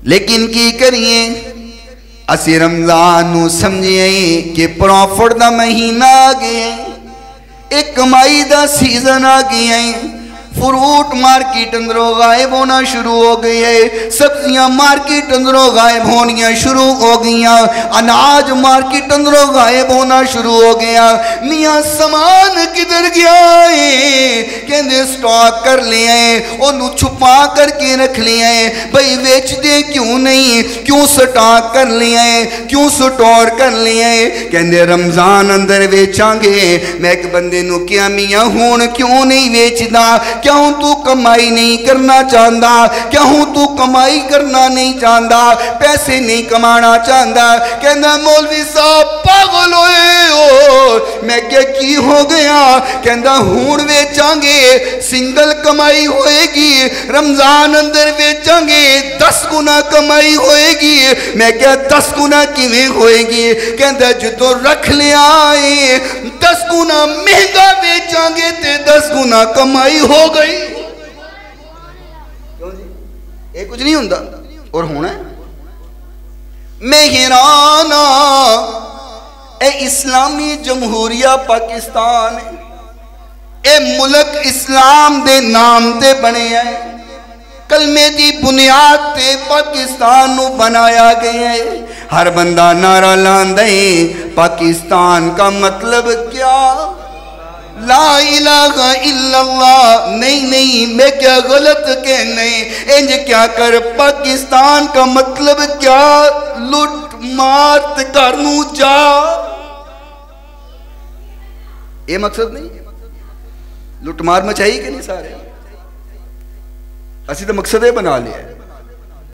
لیکن کی کریے اسی رمضان نو سمجھے کہ پروفٹ دا مہینہ آ گئے، ایک کمائی دا سیزن آ گئے، فروٹ مارکیٹ اندروں غائب ہونا شروع ہو گئی ہے، سبزیاں مارکیٹ اندروں غائب ہونیاں شروع ہو گئیاں، اناج مارکیٹ اندروں غائب ہونا شروع ہو گیا۔ میاں سامان کدھر گیا ہے؟ کہندے سٹاک کر لیا ہے، انہوں چھپا کر کے رکھ لیا ہے، بھئی ویچ دے کیوں نہیں، کیوں سٹاک کر لیا ہے، کیوں سٹور کر لیا ہے؟ کہندے رمضان اندر ویچاں گے۔ میں ایک بندے نو کیا میاں ہون کیوں نہیں ویچ دا؟ کیا ہوں تو کمائی نہیں کرنا چاہتا؟ کیا ہوں تو کمائی کرنا نہیں چاہتا؟ پیسے نہیں کمانا چاہتا؟ کہنا مولوی صاحب پاگل ہوئے ہو۔ میں کیا کی ہو گیا؟ کہنا ہون ویچاں گے سنگل کمائی ہوئے گی، رمضان اندر ویچاں گے 10 گنا کمائی ہوئے گی۔ میں کیا 10 گنا کیویں ہوئے گی؟ کہنا جدو رکھ لیا ہے 10 گنا مہنگا ویچاں گے تے 10 گنا کمائی ہو گئی۔ یہ کچھ نہیں ہوندہ اور ہونا ہے۔ میں حیران اے اسلامی جمہوریہ پاکستان، اے ملک اسلام دے نام تے بنے ہیں، کلمے دی بنیاد تے پاکستان نو بنایا گیا ہے۔ ہر بندہ نعرہ لاندے پاکستان کا مطلب کیا؟ لا الہ الا اللہ۔ نہیں میں کیا غلط کہنے، انج کیا کر پاکستان کا مطلب کیا؟ لٹ مارت کرنو جا۔ یہ مقصد نہیں، لٹ مار مچائی کہ نہیں سارے؟ اسی تو مقصد ہے بنا لیا ہے۔